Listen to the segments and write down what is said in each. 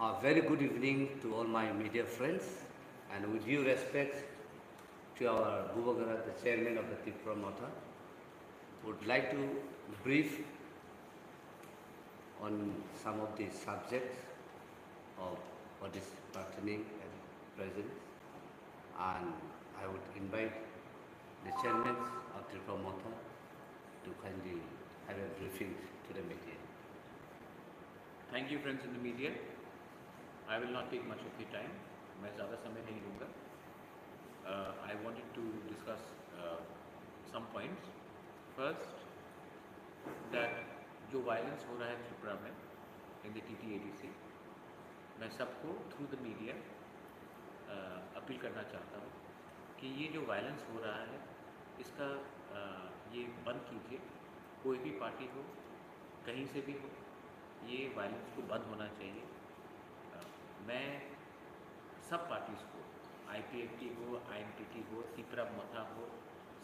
A very good evening to all my media friends, and with due respect to our Bubagara, the chairman of the Tripura Matha, would like to brief on some of the subjects of what is pertaining at present, and I would invite the chairman of Tripura Matha to kindly have a briefing to the media. Thank you friends in the media. I will not take much of your time. मैं ज़्यादा समय नहीं लूँगा. I wanted to discuss some points. First, that जो violence हो रहा है त्रिपुरा में in the TTADC, मैं सबको through the media अपील करना चाहता हूँ कि ये जो violence हो रहा है इसका ये बंद कीजिए. कोई भी पार्टी हो, कहीं से भी हो, ये वायलेंस को बंद होना चाहिए. मैं सब पार्टीज़ को, IPFT हो, INPT हो, त्रिपुरा मथा हो,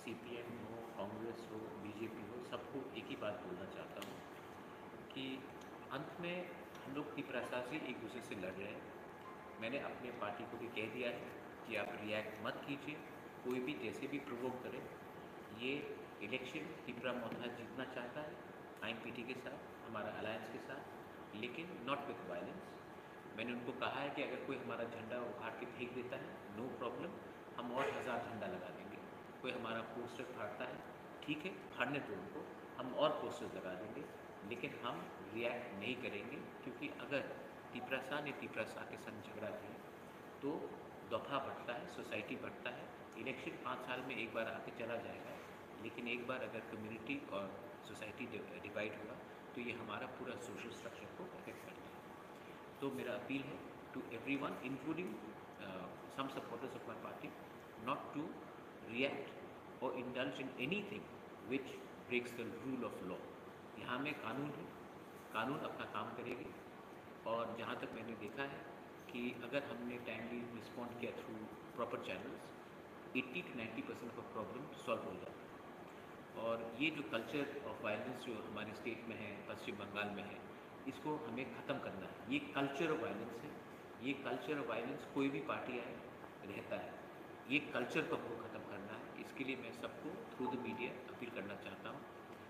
CPM हो, कांग्रेस हो, BJP हो, सबको एक ही बात बोलना चाहता हूँ कि अंत में हम लोग त्रिपुरा से एक दूसरे से लड़ रहे हैं. मैंने अपने पार्टी को भी कह दिया है कि आप रिएक्ट मत कीजिए, कोई भी जैसे भी प्रोवोक करे. ये इलेक्शन त्रिपुरा मथा जीतना चाहता है INPT के साथ, हमारा अलायंस के साथ, लेकिन नॉट विथ वायलेंस. मैंने उनको कहा है कि अगर कोई हमारा झंडा उखाड़ के फेंक देता है, नो प्रॉब्लम, हम और 1000 झंडा लगा देंगे. कोई हमारा पोस्टर फाड़ता है, ठीक है, फाड़ने दो उनको, हम और पोस्टर्स लगा देंगे, लेकिन हम रिएक्ट नहीं करेंगे. क्योंकि अगर त्रिपुरा ने त्रिपुरा के संग झगड़ा किया तो दफा बढ़ता है, सोसाइटी बढ़ता है. इलेक्शन 5 साल में एक बार आके चला जाएगा, लेकिन एक बार अगर कम्युनिटी और सोसाइटी डिवाइड हुआ तो ये हमारा पूरा सोशल स्ट्रक्चर को अफेक्ट करता है. तो मेरा अपील है to everyone including some supporters of my party not to react or indulge in anything which breaks the rule of law. यहाँ में कानून है, कानून अपना काम करेगी. और जहाँ तक मैंने देखा है कि अगर हमने टाइमली रिस्पॉन्ड किया through proper channels, 80 to 90% of problem solve हो जाता है. और ये जो कल्चर ऑफ वायलेंस जो हमारे स्टेट में है, पश्चिम बंगाल में है, इसको हमें ख़त्म करना है. ये कल्चर ऑफ वायलेंस है. ये कल्चर ऑफ वायलेंस कोई भी पार्टी आए रहता है. ये कल्चर को हमको ख़त्म करना है. इसके लिए मैं सबको थ्रू द मीडिया अपील करना चाहता हूँ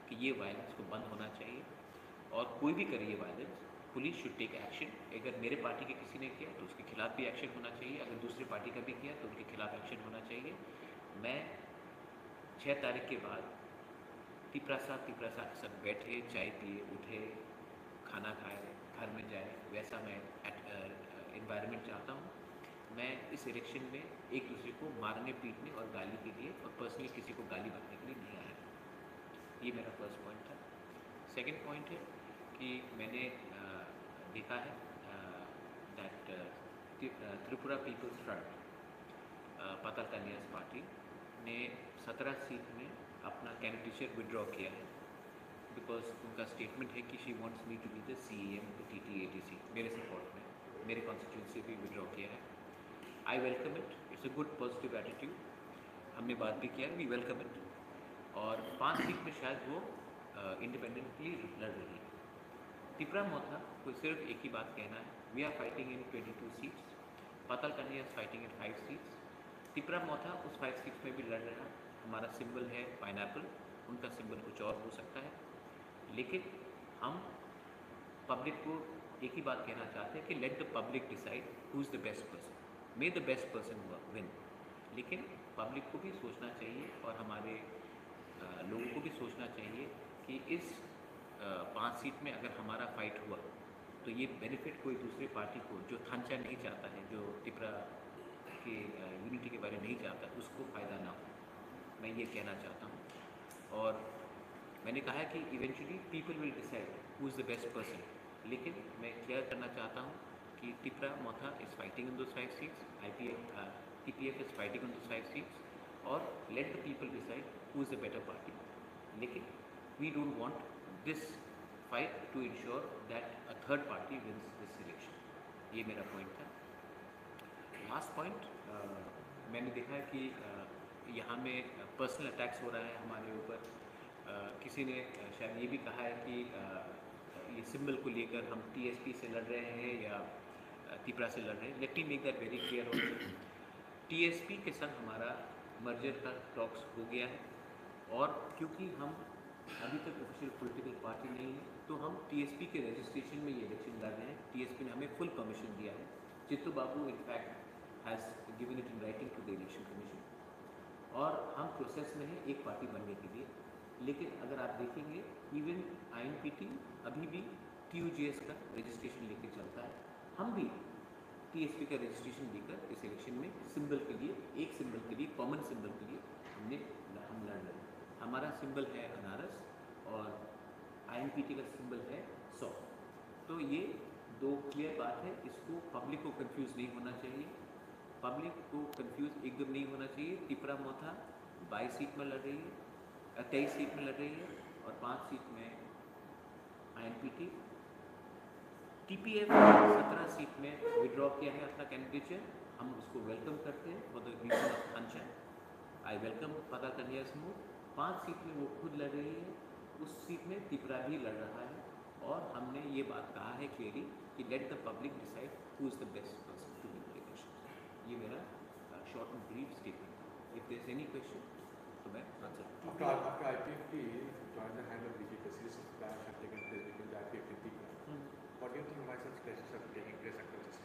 कि ये वायलेंस को बंद होना चाहिए. और कोई भी करे ये violence, police should take action. अगर मेरे पार्टी के किसी ने किया तो उसके खिलाफ भी एक्शन होना चाहिए. अगर दूसरी पार्टी का भी किया तो उनके खिलाफ एक्शन होना चाहिए. मैं 6 तारीख के बाद त्रिपुरा के साथ बैठे, चाय पिए, उठे, खाना खाए, घर में जाए, वैसा मैं इन्वायरमेंट चाहता हूँ. मैं इस इलेक्शन में एक दूसरे को मारने, पीटने और गाली के लिए और पर्सनली किसी को गाली बकने के लिए नहीं आया. ये मेरा फर्स्ट पॉइंट था. सेकंड पॉइंट है कि मैंने देखा है that Tripura people's front, Patal Kanya's party ने 17 सीट में अपना कैंडिडेटशिप विड्रॉ किया है. बिकॉज उनका स्टेटमेंट है कि she wants me to be the CEM of TTADC. मेरे सपोर्ट में, मेरे कॉन्स्टिट्यूंसी भी विड्रॉ किया है. I welcome it. It's a good positive attitude. हमने बात भी किया, वी वेलकम इट. और 5 सीट में शायद वो इंडिपेंडेंटली लड़ रही है. त्रिपुरा मोथा को सिर्फ एक ही बात कहना है, we are fighting in 22 seats. Patal Kanya is fighting in 5 seats. Tripura Motha उस 5 सीट्स में भी लड़ रहा है. हमारा सिंबल है पाइनएप्पल, उनका सिंबल कुछ और हो सकता है. लेकिन हम पब्लिक को एक ही बात कहना चाहते हैं कि let the public decide who is the best person. May the best person win. लेकिन पब्लिक को भी सोचना चाहिए और हमारे लोगों को भी सोचना चाहिए कि इस 5 सीट में अगर हमारा फाइट हुआ तो ये बेनिफिट कोई दूसरी पार्टी को, जो थांचा नहीं चाहता है, जो त्रिपुरा के यूनिटी के बारे में नहीं चाहता, उसको फ़ायदा ना हो. मैं ये कहना चाहता हूँ. और मैंने कहा है कि eventually people will decide who is the best person. लेकिन मैं क्लियर करना चाहता हूँ कि Tripura Motha is fighting in those 5 seats, TPF is fighting in those 5 seats. और let the people decide who is the better party. लेकिन we don't want this fight to ensure that a third party wins this election. ये मेरा point था. Last point, मैंने देखा है कि यहाँ में पर्सनल अटैक्स हो रहा है हमारे ऊपर. किसी ने शायद ये भी कहा है कि ये सिंबल को लेकर हम TSP से लड़ रहे हैं या तिपरा से लड़ रहे हैं। Let me make that very clear also. TSP के संग हमारा मर्जर का टॉक्स हो गया है, और क्योंकि हम अभी तक ऑफिशियल पॉलिटिकल पार्टी नहीं है, तो हम टीएसपी के रजिस्ट्रेशन में ये इलेक्शन लड़ रहे हैं। टीएसपी ने हमें फुल परमिशन दिया है। Chittu Babu in fact has given it in writing to the election commission, और हम प्रोसेस में हैं एक पार्टी बनने के लिए। लेकिन अगर आप देखेंगे, इवन आईएनपीटी अभी भी टीयूजीएस का रजिस्ट्रेशन लेके चलता है। हम भी टीएसपी का रजिस्ट्रेशन लेकर इस इलेक्शन में सिंबल के लिए, एक सिंबल के लिए, कॉमन सिंबल के लिए हम लड़ रहे हैं। हमारा सिंबल है अनारस और आईएनपीटी का सिंबल है 100। तो ये दो क्लियर बात है, इसको पब्लिक को कंफ्यूज नहीं होना चाहिए। पब्लिक को कंफ्यूज एकदम नहीं होना चाहिए। तिपरा मोथा 22 सीट में लड़ रही है, 23 सीट में लड़ रही है, और 5 सीट में आईएनपीटी। टीपीएफ 17 सीट में विड्रॉ किया है अपना कैंडिडेचर। हम उसको वेलकम करते हैं फॉर द रीजन ऑफ अनशन। आई वेलकम पता कन्या समूह। 5 सीट में वो खुद लड़ रही है, उस सीट में तिपरा भी लड़ रहा है, और हमने ये बात कहा है क्लियरली कि let the public decide who is the best person to win the election. ये मेरा short and brief statement. If there is any question तो मैं answer. After IPFT joined the hand of BJP, series of clashes have taken place between the IPFT people. What do you think why such clashes are taking place after this?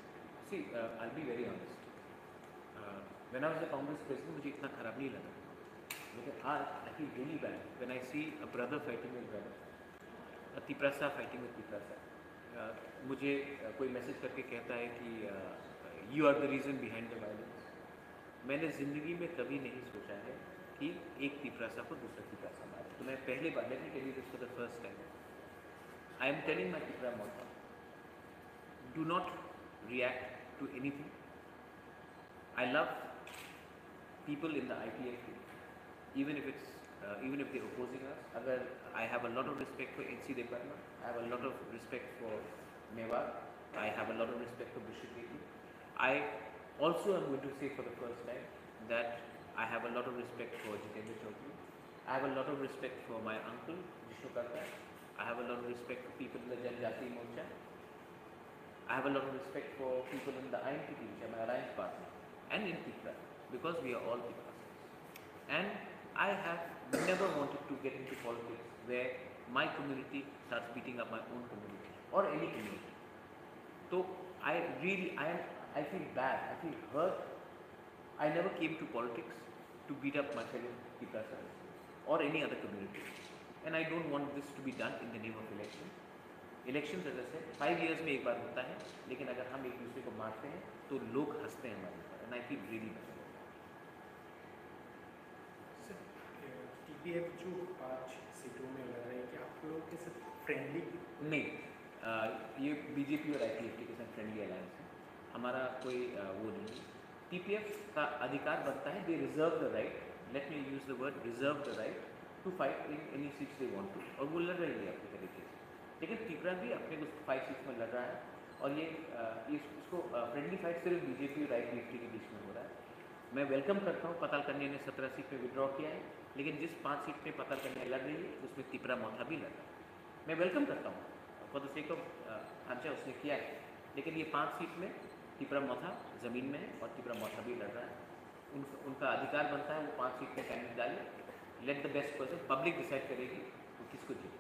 See, I'll be very honest. When I was the Congress president, मुझे इतना खराब नहीं लगा, लेकिन आज I feel really bad when I see a brother fighting with brother, a Tiprasa fighting with Tiprasa. मुझे कोई message करके कहता है कि you are the reason behind the violence. मैंने ज़िंदगी में कभी नहीं सोचा है कि एक तिपरासा को दूसरा तिपरासा मारे। तो मैं पहले बार, let me tell you this for the first time, I am telling my Tipra Motha, do not react to anything. I love people in the IPFT, even if they're opposing us. Agar I have a lot of respect for NC Department, I have a lot of respect for Mewar, I have a lot of respect for Bishop Bedi. I also am going to say for the first time that I have a lot of respect for Jitendra Chaudhary. I have a lot of respect for my uncle Jishnu Kaka. I have a lot of respect for people in the Janjati Morcha. I have a lot of respect for people in the INPT, which are my alliance partner, and in Tipra, because we are all Tipras. And I have never wanted to get into politics where my community starts beating up my own community or any community. So I feel bad, I feel hurt. I never came to politics to beat up my fellow Tiprasas or any other community. And I don't want this to be done in the name of election. Elections, as I said, 5 years में एक बार होता है, लेकिन अगर हम एक दूसरे को मारते हैं तो लोग हंसते हैं हमारे ऊपर, and I feel really bad. TPF जो 5 सीटों में लड़ रहे हैं, कि आप लोग के साथ फ्रेंडली नहीं, ये बीजेपी और IPFT के साथ फ्रेंडली अलायंस है, हमारा कोई वो नहीं है। टीपीएफ का अधिकार बनता है, they reserve the right, let me use the word reserve the right to fight in any seats they want to, और वो लड़ रही है अपने तरीके से। लेकिन तिपरा भी अपने कुछ 5 सीट्स में लड़ रहा है, और ये इसको फ्रेंडली फाइट सिर्फ बीजेपी और IPFT के बीच में हो रहा है। मैं वेलकम करता हूँ, पताल कन्या ने 17 सीट में विड्रॉ किया है, लेकिन जिस 5 सीट में पताल कन्या लड़ रही है उसमें तिपरा मोथा भी लड़ रहा है। मैं वेलकम करता हूँ, फॉर द सेक ऑफ अच्छा उसने किया है, लेकिन ये 5 सीट में तिपरा मोथा ज़मीन में है और तिपरा मोथा भी लड़ रहा है। उनका अधिकार बनता है वो 5 सीट में कैंडिडेट डाले, let the best person, public decide करेगी तो किसको जीते।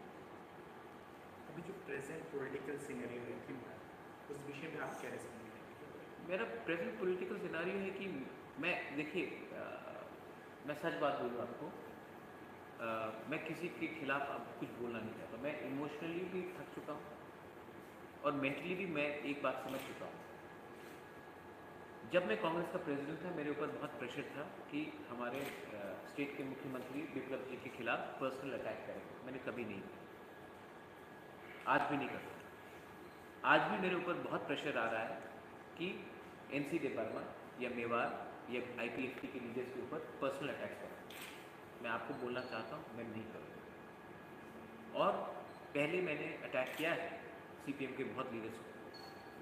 अभी जो प्रेजेंट पॉलिटिकल सिनेरियो है कि उस विषय में आप क्या रिस्पॉन्ड करेंगे? मेरा प्रेजेंट पॉलिटिकल सिनेरियो है कि मैं, देखिए मैं सच बात बोलूँ आपको, मैं किसी के खिलाफ अब कुछ बोलना नहीं चाहता। मैं इमोशनली भी थक चुका हूँ और मेंटली भी मैं एक बात समझ चुका हूँ। जब मैं कांग्रेस का प्रेसिडेंट था, मेरे ऊपर बहुत प्रेशर था कि हमारे स्टेट के मुख्यमंत्री विप्लव जी के खिलाफ पर्सनल अटैक करेंगे। मैंने कभी नहीं किया, आज भी नहीं करता। आज भी मेरे ऊपर बहुत प्रेशर आ रहा है कि NC डिपार्टमेंट या मेवाड़ या IPFT के लीडर्स के ऊपर पर्सनल अटैक करें। मैं आपको बोलना चाहता हूँ, मैं नहीं करूँगा। और पहले मैंने अटैक किया है CPM के बहुत लीडर्स को,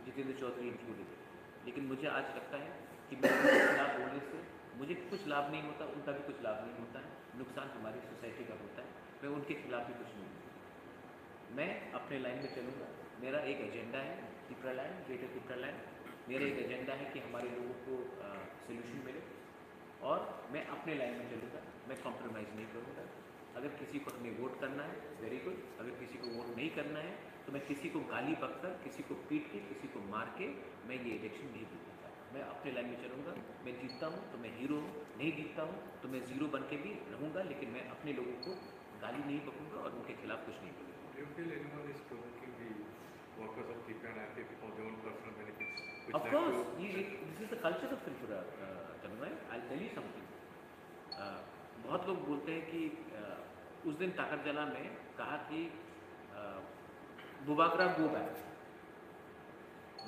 जितेंद्र चौधरी इंक्लूडेड, लेकिन मुझे आज लगता है कि मेरे खिलाफ बोलने से मुझे कुछ लाभ नहीं होता, उनका भी कुछ लाभ नहीं होता है, नुकसान हमारी सोसाइटी का होता है। मैं उनके खिलाफ भी कुछ नहीं बोलूँगा, मैं अपने लाइन में चलूँगा। मेरा एक एजेंडा है, Tipra land, greater Tipra land, मेरा एक एजेंडा है कि हमारे लोगों को सोल्यूशन मिले और मैं अपने लाइन में चलूँगा, मैं कॉम्प्रोमाइज़ नहीं करूँगा। अगर किसी को हमें वोट करना है वेरी गुड, अगर किसी को वोट नहीं करना है तो मैं किसी को गाली बककर, किसी को पीट के, किसी को मार के मैं ये इलेक्शन नहीं जीतना चाहता। मैं अपने लाइन में चलूँगा, मैं जीतता हूँ तो मैं हीरो हूँ, नहीं जीतता हूँ तो मैं ज़ीरो बन के भी रहूँगा, लेकिन मैं अपने लोगों को गाली नहीं बकूँगा और उनके खिलाफ कुछ नहीं बोलूँगा। Do you feel anyone is provoking the workers of TP and IP for their own personal benefits? Which Of led course, to this is the culture of Tripura, Tanmay. I'll tell you something. बहुत लोग बोलते हैं कि उस दिन ताकतजला में कहा कि बुबाकरा गो बैक।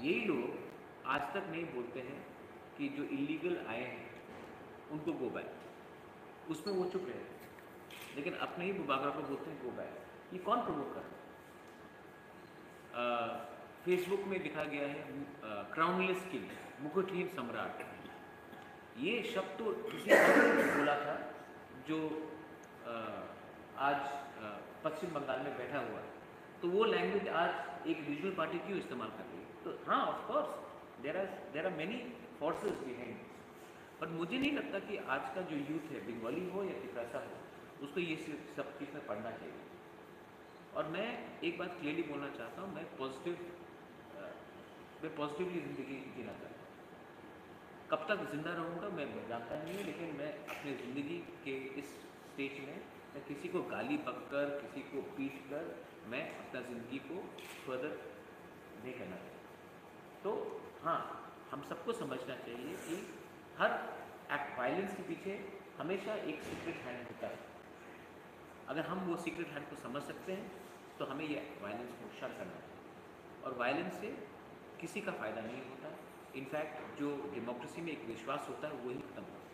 यही लोग आज तक नहीं बोलते हैं कि जो इलीगल आए हैं उनको गो बैक, उसमें वो चुप रहे, लेकिन अपने ही बुबाकरा को बोलते हैं गो बैक। ये कौन प्रमोट कर रहा है? फेसबुक में लिखा गया है क्राउनलेस किंग, मुकुटहीन सम्राट। ये शब्द तो किसी और ने बोला था जो आज पश्चिम बंगाल में बैठा हुआ है, तो वो लैंग्वेज आज एक रीजनल पार्टी क्यों इस्तेमाल कर रही है? तो हाँ, of course there are many forces behind, पर मुझे नहीं लगता कि आज का जो यूथ है, बंगाली हो या तिपरासा हो, उसको ये सब चीज़ में पढ़ना चाहिए। और मैं एक बात क्लियरली बोलना चाहता हूँ, मैं पॉजिटिवली ज़िंदगी जीना चाहता हूँ। कब तक ज़िंदा रहूँगा मैं जानता नहीं हूँ, लेकिन मैं अपनी ज़िंदगी के इस स्टेज में मैं किसी को गाली बककर, किसी को पीट कर मैं अपना ज़िंदगी को फर्दर नहीं करना चाहिए। तो हाँ, हम सबको समझना चाहिए कि हर एक्ट वायलेंस के पीछे हमेशा एक सीक्रेट हैंड होता है। अगर हम वो सीक्रेट हैंड को समझ सकते हैं तो हमें ये वायलेंस को शट करना चाहिए, और वायलेंस से किसी का फ़ायदा नहीं होता। इनफैक्ट जो डेमोक्रेसी में एक विश्वास होता है वही खत्म होता है।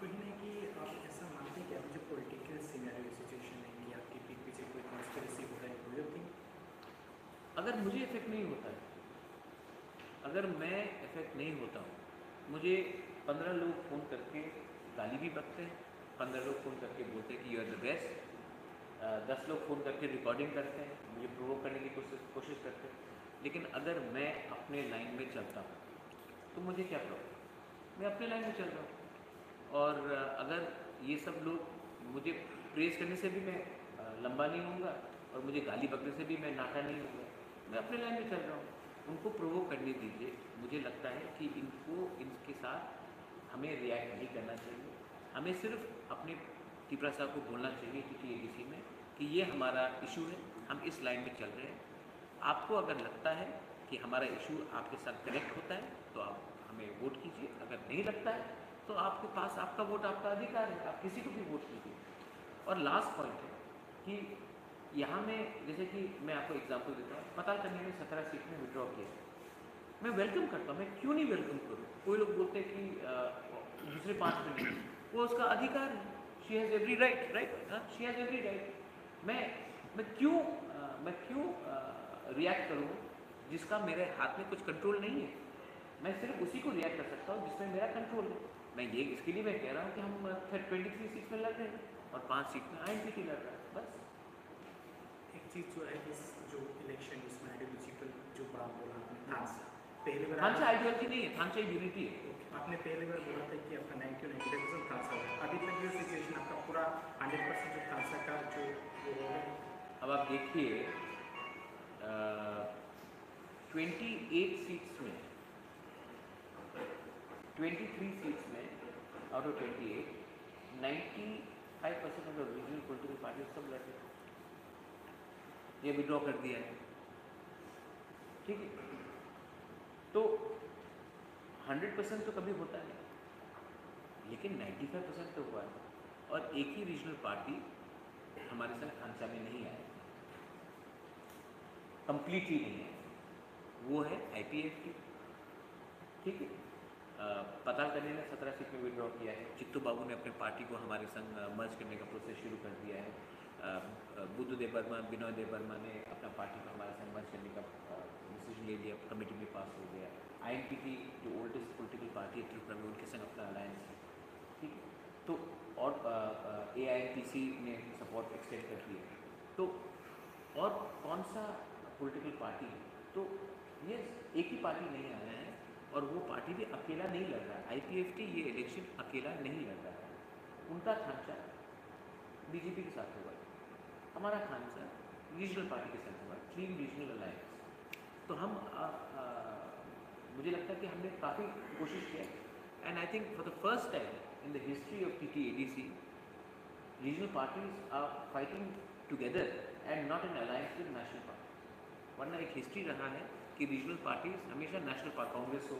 कहीं ना कहीं आप ऐसा मानते हैं कि अभी जो पॉलिटिकल सिनेरियो सिचुएशन है कि आपके पीठ पीछे कोई कॉन्स्पिरेसी हो रहा है, डू यू थिंक? अगर मुझे इफेक्ट नहीं होता है, अगर मैं इफेक्ट नहीं होता हूँ, मुझे 15 लोग फ़ोन करके गाली भी बकते हैं, 15 लोग फ़ोन करके बोलते हैं कि यू आर द बेस्ट, 10 लोग फ़ोन करके रिकॉर्डिंग करते हैं, मुझे प्रोवोक करने की कोशिश करते हैं, लेकिन अगर मैं अपने लाइन में चलता हूँ तो मुझे क्या प्रॉब्लम? मैं अपने लाइन में चल रहा हूँ। और अगर ये सब लोग मुझे प्रेज़ करने से भी मैं लंबा नहीं होऊंगा और मुझे गाली बकने से भी मैं नाटा नहीं होऊंगा, मैं अपने लाइन में चल रहा हूँ। उनको प्रोवोक करने दीजिए। मुझे लगता है कि इनके साथ हमें रिएक्ट नहीं करना चाहिए। हमें सिर्फ अपने टिपरा साहब को बोलना चाहिए कि TADC में कि ये हमारा इशू है, हम इस लाइन में चल रहे हैं। आपको अगर लगता है कि हमारा इशू आपके साथ कनेक्ट होता है तो आप हमें वोट कीजिए, अगर नहीं लगता है तो आपके पास आपका वोट, आपका अधिकार है, आप किसी को भी वोट कीजिए। और लास्ट पॉइंट है कि यहाँ में, जैसे कि मैं आपको एग्जांपल देता हूँ, पतालकन्या में 17 सीट में विड्रॉ किया, मैं वेलकम करता हूँ, मैं क्यों नहीं वेलकम करूँ? कोई लोग बोलते हैं कि दूसरे 5 में नहीं, वो उसका अधिकार है, she has every right, she has every right. मैं क्यों रिएक्ट करूँ जिसका मेरे हाथ में कुछ कंट्रोल नहीं है? मैं सिर्फ उसी को रिएक्ट कर सकता हूँ जिसमें मेरा कंट्रोल है। मैं ये इसके लिए मैं कह रहा हूँ कि हम 23 सीट में लड़ रहे हैं और 5 सीट में INPT लड़ रहा है, बस। एक चीज़ जो है इस जो इलेक्शन इसमें आइडियोलॉजिकल जो बात बोला आपने, थानसा पहली बार थानसा आइडियोलॉजी नहीं है, थानसा यूनिटी है। आपने पहली बार बोला था कि आपका 90-95% थानसा है, अभी तक जो सिचुएशन आपका पूरा 100% जो थानसा का जो वो हो गया। अब आप देखिए 28 सीट्स में, 23 सीट्स में out of 28, 95% of the regional political party सब लड़ रहे हैं। ये विड्रॉ कर दिया है, ठीक है। तो 100% तो कभी होता नहीं, लेकिन 95% तो हुआ है। और एक ही रीजनल पार्टी हमारे साथ थानसा में नहीं आया, कंप्लीटली नहीं है, वो है IPFT, ठीक है। पतालकन्या ने 17 सीट में विड्रॉ किया है। चित्तू बाबू ने अपने पार्टी को हमारे संग मर्ज करने का प्रोसेस शुरू कर दिया है। बुद्धू देबबर्मा, बिनोय देबबर्मा ने अपना पार्टी को हमारे संग मर्ज करने का डिसीजन ले लिया, कमेटी में पास हो गया। INPT जो ओल्डेस्ट पॉलिटिकल पार्टी है त्रिपुरा में, उनके संग अपना अलायंस है, ठीक है। तो और AIPC ने सपोर्ट एक्सटेंड कर दिया। तो और कौन सा पॉलिटिकल पार्टी है? तो यस, एक ही पार्टी नहीं आया है और वो पार्टी भी अकेला नहीं लड़ रहा है। आईपीएफटी ये इलेक्शन अकेला नहीं लड़ रहा है, उनका खांचा बीजेपी के साथ होगा, हमारा खांचा रीजनल पार्टी के साथ होगा, क्लीन रीजनल अलायंस। तो हम मुझे लगता है कि हमने काफ़ी कोशिश किया and I think for the first time in the history of TTADC regional parties are fighting together and not in alliance with national party. वरना एक हिस्ट्री रहा है कि रीजनल पार्टीज हमेशा नेशनल पार्टी, कांग्रेस हो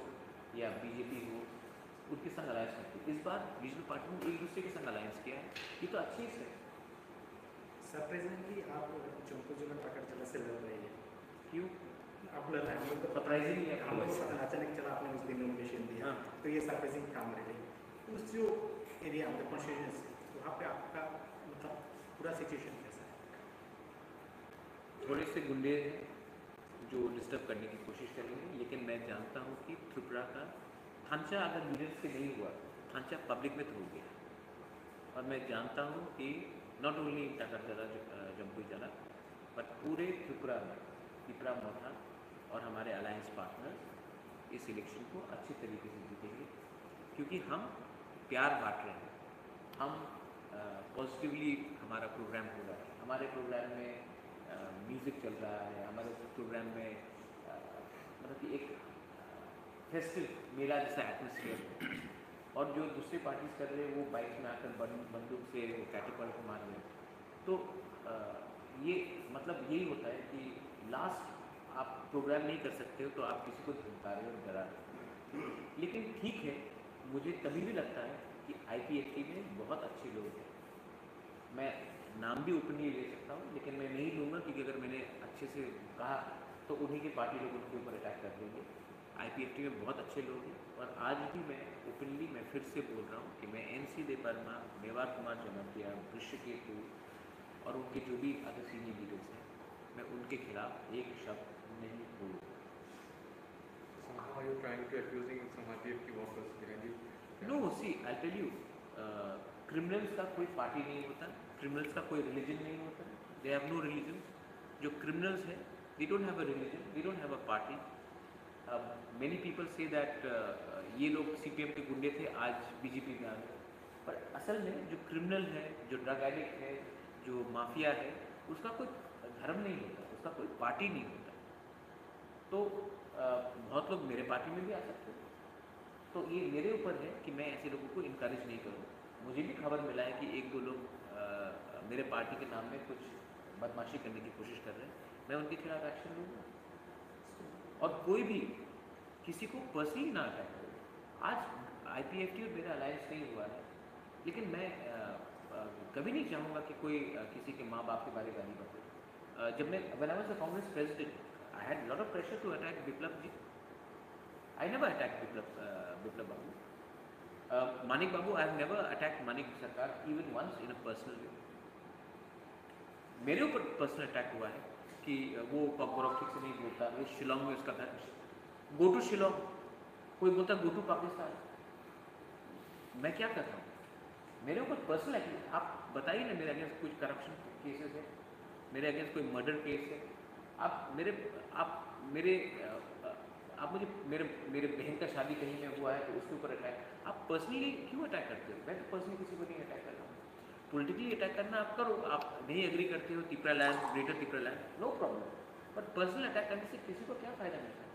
या बीजेपी हो, उनके संग अलायंस करती है। इस बार रीजनल पार्टी ने एक दूसरे के संग अलायंस किया है, ये तो अच्छी है। सरप्राइजिंगली आप चंपू जिला प्रकट जिला से लड़ रहे हैं, क्यों? आप लड़ रहे हैं, हम लोग को सरप्राइजिंग है, हम लोग को पता अचानक चला आपने उस दिन नॉमिनेशन दिया, हाँ। तो ये सरप्राइजिंग काम रहे। उस जो एरिया मतलब कॉन्स्टिट्यूएंसी वहाँ पे आपका मतलब पूरा सिचुएशन कैसा है? थोड़े से गुंडे हैं जो डिस्टर्ब करने की कोशिश करेंगे, लेकिन मैं जानता हूँ कि त्रिपुरा का खांचा अगर लीडर्स से नहीं हुआ, खांचा पब्लिक में तो हो गया। और मैं जानता हूँ कि नॉट ओनली टाकर जला जम्पू जला बट पूरे त्रिपुरा में त्रिपुरा मोथा और हमारे अलायंस पार्टनर्स इस इलेक्शन को अच्छी तरीके से जीतेंगे, क्योंकि हम प्यार बांट रहे हैं, हम पॉजिटिवली हमारा प्रोग्राम हो रहा है, हमारे प्रोग्राम में म्यूज़िक चल रहा है, हमारे प्रोग्राम में मतलब कि एक फेस्टिव मेला जैसा एटमोसफियर है। और जो दूसरी पार्टीज कर रहे हैं वो बाइक में आकर बंदूक से कैटेपल्ट को मार रहे हैं। तो ये मतलब यही होता है कि लास्ट आप प्रोग्राम नहीं कर सकते हो तो आप किसी को धमका रहे हो और डरा रहे हो। लेकिन ठीक है, मुझे कभी भी लगता है कि आईपीएफटी में बहुत अच्छे लोग हैं। मैं नाम भी ओपनली ले सकता हूँ, लेकिन मैं नहीं लूँगा, क्योंकि अगर मैंने अच्छे से कहा तो उन्हीं के पार्टी लोग उनके ऊपर अटैक कर देंगे। आईपीएफटी में बहुत अच्छे लोग हैं और आज भी मैं ओपनली मैं फिर से बोल रहा हूँ कि मैं NC देव वर्मा, मेवार कुमार जमातिया, वृषकेतु और उनके जो भी अदर सीनियर लीडर्स हैं, मैं उनके खिलाफ एक शब्द नहीं बोलूँगा। Somehow are you trying to accusing some IPFT workers behind you? No, see I tell you, criminals का कोई पार्टी नहीं होता, क्रिमिनल्स का कोई रिलीजन नहीं होता, दे हैव नो रिलीजन। जो क्रिमिनल्स हैं they don't have a religion, they don't have a party. Many people say that ये लोग CPM के गुंडे थे, आज बीजेपी में आ गए, पर असल में जो क्रिमिनल है, जो ड्रग एडिक्ट है, जो माफिया है, उसका कोई धर्म नहीं होता, उसका कोई पार्टी नहीं होता। तो बहुत लोग मेरे पार्टी में भी आ सकते हैं, तो ये मेरे ऊपर है कि मैं ऐसे लोगों को इनकरेज नहीं करूँ। मुझे भी खबर मिला है कि एक दो लोग मेरे पार्टी के नाम में कुछ बदमाशी करने की कोशिश कर रहे हैं, मैं उनके खिलाफ एक्शन लूँगा। और कोई भी किसी को पर्सनली ना अटैक करे। आज आईपीएफटी और मेरा अलायंस नहीं हुआ है, लेकिन मैं कभी नहीं चाहूँगा कि कोई किसी के माँ बाप के बारे में गाली बके। जब मैं when I was the Congress president, I had lot of pressure to attack Biplab ji. I never attack Biplab Babu, Manik Babu, I have never attack Manik Sarkar even once in a personal way. मेरे ऊपर पर्सनल अटैक हुआ है कि वो पगोरक ठीक से नहीं बोलता, वो शिलोंग में उसका घर, गो टू शिलोंग, कोई बोलता गो टू पाकिस्तान। मैं क्या कर रहा हूँ? मेरे ऊपर पर्सनल अटैक। आप बताइए ना, मेरे अगेंस्ट कुछ करप्शन केसेस है, मेरे अगेंस्ट कोई मर्डर केस है, आप मुझे मेरे बहन का शादी कहीं में हुआ है तो उसके ऊपर अटैक, आप पर्सनली क्यों अटैक करते हो? मैं तो पर्सनली किसी को नहीं अटैक कर रहा हूँ। पॉलिटिकली अटैक करना आप करो, आप नहीं एग्री करते हो Tripura land, greater Tripura land, no problem, but personal attack करने से किसी को क्या फ़ायदा मिलता है?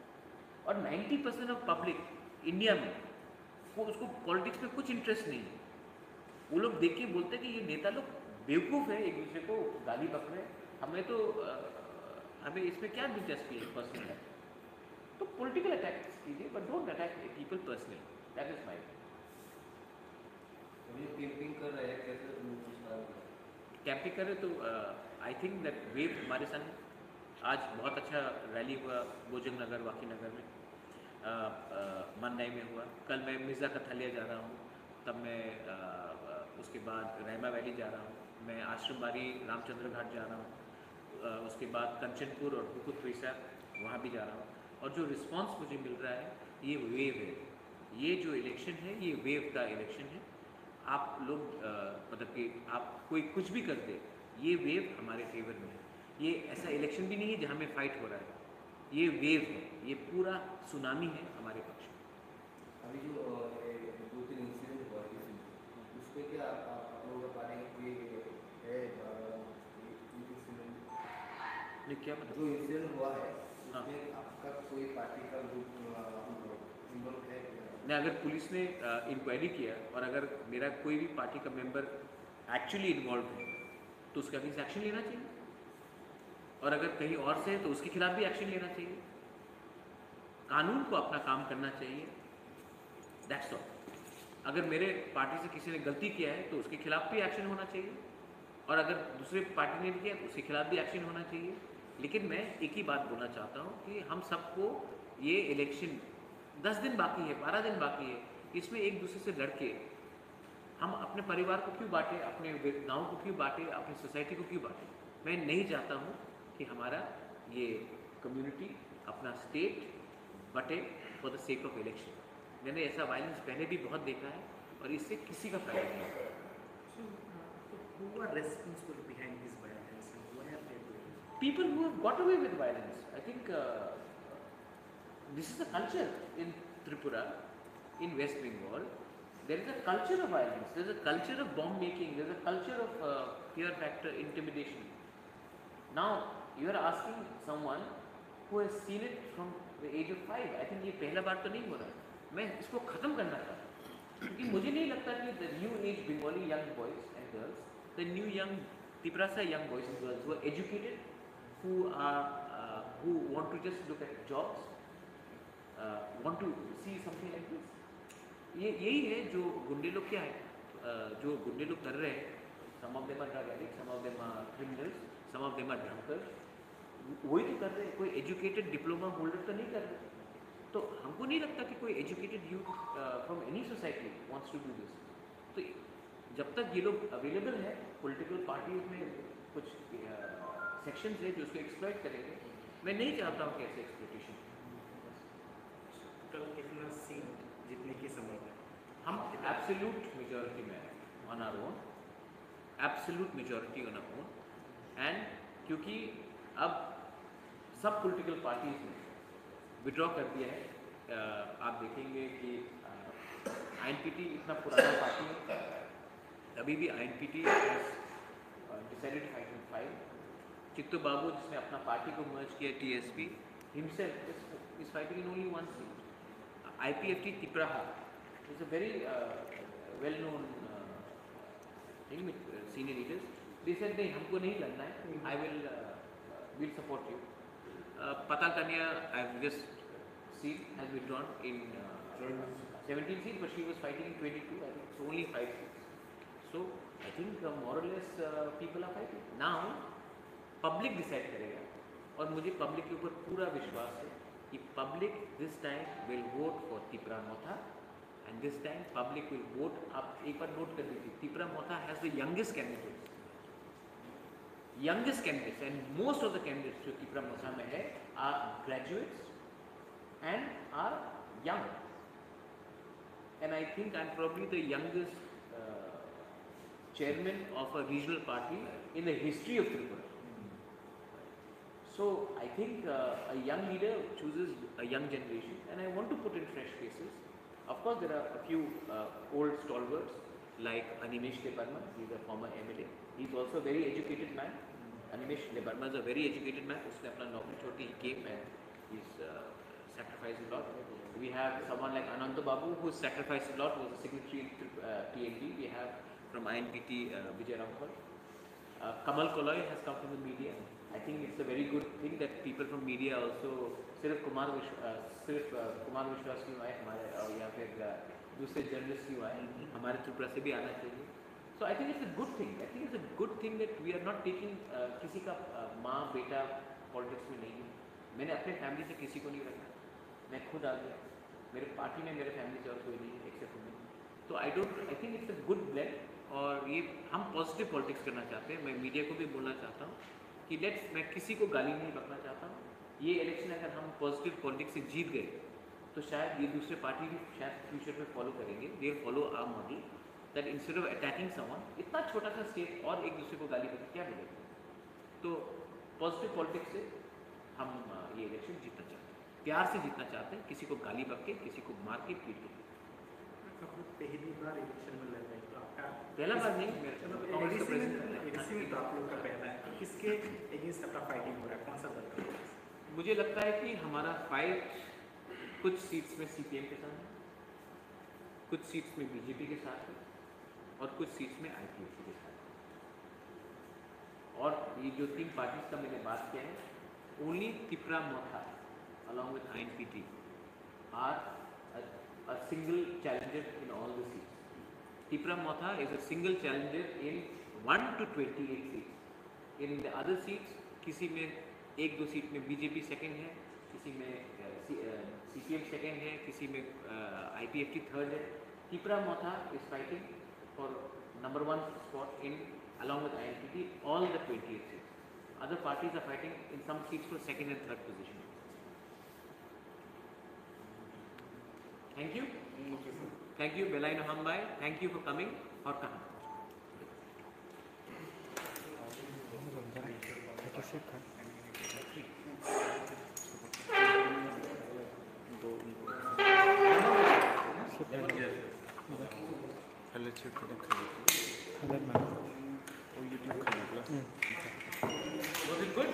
और 90% ऑफ पब्लिक इंडिया में वो उसको पॉलिटिक्स में कुछ इंटरेस्ट नहीं है। वो लोग देख के बोलते हैं कि ये नेता लोग बेवकूफ़ है, एक दूसरे को गाली बक रहे हैं, हमें इसमें क्या दिलचस्पी है पर्सनल अटैक? तो पॉलिटिकल अटैक कीजिए, but don't attack people personally, that is my. Camping कर रहे हैं, कैसे कैंपिंग कर रहे तो आई थिंक दैट वेव हमारे संग आज बहुत अच्छा रैली हुआ भोजन नगर, वाकी नगर में, मननाई में हुआ। कल मैं मिर्ज़ा कथलिया जा रहा हूँ, तब मैं उसके बाद रहमा वैली जा रहा हूँ, मैं आश्रमबाड़ी रामचंद्र घाट जा रहा हूँ, उसके बाद कंचनपुर और हुकुत वेसा वहाँ भी जा रहा हूँ। और जो रिस्पांस मुझे मिल रहा है ये वेव है, ये जो इलेक्शन है ये वेव का इलेक्शन है। आप लोग मतलब कि आप कोई कुछ भी कर दे, ये वेव हमारे फेवर में है। ये ऐसा इलेक्शन भी नहीं है जहाँ में फाइट हो रहा है, ये वेव है, ये पूरा सुनामी है हमारे पक्ष में। अभी जो 2-3 इंसिडेंट हुआ है उस पर क्या आप लोगों का पाने की है इंसिडेंट नहीं क्या मतलब? जो इंसिडेंट हुआ है हाँ। उसमें आपका कोई पार्टी का ग्रुप इन्वॉल्व है क्या? नहीं, अगर पुलिस ने इंक्वायरी किया और अगर मेरा कोई भी पार्टी का मेंबर एक्चुअली इन्वॉल्व है तो उसका भी एक्शन लेना चाहिए, और अगर कहीं और से है तो उसके खिलाफ भी एक्शन लेना चाहिए। कानून को अपना काम करना चाहिए, दैट्स ऑल। अगर मेरे पार्टी से किसी ने गलती किया है तो उसके खिलाफ भी एक्शन होना चाहिए, और अगर दूसरे पार्टी ने भी किया तो उसके खिलाफ भी एक्शन होना चाहिए। लेकिन मैं एक ही बात बोलना चाहता हूँ कि हम सबको ये इलेक्शन 10 दिन बाकी है, 12 दिन बाकी है, इसमें एक दूसरे से लड़के हम अपने परिवार को क्यों बांटे, अपने गांव को क्यों बांटे, अपनी सोसाइटी को क्यों बांटे। मैं नहीं चाहता हूँ कि हमारा ये कम्युनिटी, अपना स्टेट बटे for the sake of election. मैंने ऐसा वायलेंस पहले भी बहुत देखा है और इससे किसी का फायदा नहीं है। So who are responsible behind this violence and why are they doing it? People who have got away with violence. I think this is the culture in Tripura, in West Bengal. There is a culture of violence. There is a culture of bomb making. There is a culture of fear factor, intimidation. Now you are asking someone who has seen it from the age of 5. I think ये पहला बार तो नहीं हो रहा है। मैं इसको ख़त्म करना चाहता हूँ क्योंकि मुझे नहीं लगता कि the new age Bengali young boys and girls, the new young Tiprasa young boys and girls who are educated, who want to just look at jobs, want to see something like this. ये यही है जो गुंडे लोग क्या है, जो गुंडे लोग कर रहे हैं। Some of them are drug addict, some of them are criminals, some of them are drunkards. वही तो कर रहे हैं, कोई एजुकेटेड डिप्लोमा होल्डर तो नहीं कर रहे। तो हमको नहीं लगता कि कोई educated youth from any society wants to do this. तो जब तक ये लोग अवेलेबल है पॉलिटिकल पार्टीज में, कुछ सेक्शंस है जो उसको एक्सप्लॉइट करेंगे। मैं नहीं चाहता हूँ कि ऐसे एक्सप्लॉइटेशन। टोटल कितना सीट जीतने की संभावना है? हम एब्सोल्यूट मेजॉरिटी में हैं on our own, absolute majority on our own. And क्योंकि अब सब पॉलिटिकल पार्टीज ने विड्रॉ कर दिया है। आप देखेंगे कि आईएनपीटी इतना पुराना पार्टी है, अभी भी आईएनपीटी डिसाइडेड 5 चित्तू बाबू जिसने अपना पार्टी को मर्ज किया, TSP himself is fighting in only one seat. IPFT Tipraha is a very well-known thing with senior leaders. They said नहीं, हमको नहीं लड़ना है, will support you. Patal Kanya, I've just seen, has withdrawn in 17 seats, but she was fighting in 22. I think it's only 5 seats. So I think more or less people are fighting. Now public decide करेगा, और मुझे public के ऊपर पूरा विश्वास है कि public this time will vote for Tipra Motha, and this time public will vote. आप एक बार नोट कर लीजिए, Tipra Motha has the youngest candidates, and most of the candidates जो Tipra Motha में है are graduates and are young, and I think I'm probably the youngest chairman of a regional party in the history of Tripura. So I think a young leader chooses a young generation, and I want to put in fresh faces. Of course, there are a few old stalwarts like Animesh Lebarma. He's a former MLA. He's also a very educated man. Animesh Lebarma is a very educated man. उसने अपना नौकरी छोड़ के he came and he's sacrificed a lot. We have someone like Ananta Babu who sacrificed a lot. Was a secretary in TND. We have from INPT Vijay Ramphal. Kamal Koloy has come from the media. I think it's a very good thing that people from media also, सिर्फ कुमार विश्वास क्यों आए हमारे, और या फिर दूसरे journalist क्यों आए, हमारे त्रिपुरा से भी आना चाहिए। So I think it's a good thing. I think it's a good thing that we are not taking किसी का माँ बेटा पॉलिटिक्स में नहीं है। मैंने अपने फैमिली से किसी को नहीं रखा, मैं खुद आ गया। मेरे पार्टी में मेरे फैमिली से और कोई नहीं है एक्सेप्ट मी। तो I think it's a good blend, और ये हम पॉजिटिव पॉलिटिक्स करना चाहते हैं। मैं मीडिया को भी बोलना चाहता हूँ कि मैं किसी को गाली नहीं बकना चाहता हूँ। ये इलेक्शन अगर हम पॉजिटिव पॉलिटिक्स से जीत गए तो शायद ये दूसरे पार्टी भी शायद फ्यूचर में फॉलो करेंगे। They follow our model that instead of attacking someone, इतना छोटा सा स्टेट और एक दूसरे को गाली बके क्या मिलेगा। तो पॉजिटिव पॉलिटिक्स से हम ये इलेक्शन जीतना चाहते हैं, प्यार से जीतना चाहते हैं, किसी को गाली बक के, किसी को मार के, पीट के। पहली बार इलेक्शन में लड़ रहे हैं तो आपका पहला बार नहीं, कांग्रेस का प्रेसिडेंट। एडीसी में तो आप लोग का पहला है, तो किसके अगेंस्ट अपना फाइटिंग हो रहा है, कौन सा दल का? मुझे लगता है कि हमारा फाइट कुछ सीट्स में सीपीएम के साथ है, कुछ सीट्स में बीजेपी के साथ है और कुछ सीट्स में आईपीएफटी के साथ है। और ये जो 3 पार्टीज का मैंने बात किया है, only Tipra Motha along with INPT are a single challenger in all the seats. Tipra Motha is a single challenger in 1 to 28 seats. In the other seats, किसी में 1-2 सीट में बीजेपी सेकंड है, किसी में सीपीएम सेकंड है, किसी में IPFT third है। Tipra Motha is fighting for number 1 spot in along with INPT all the 28 seats. Other parties are fighting in some seats for second and third position. Thank you. Thank you, Belai Nahambai. Thank you for coming. और कहाँ? Was it good?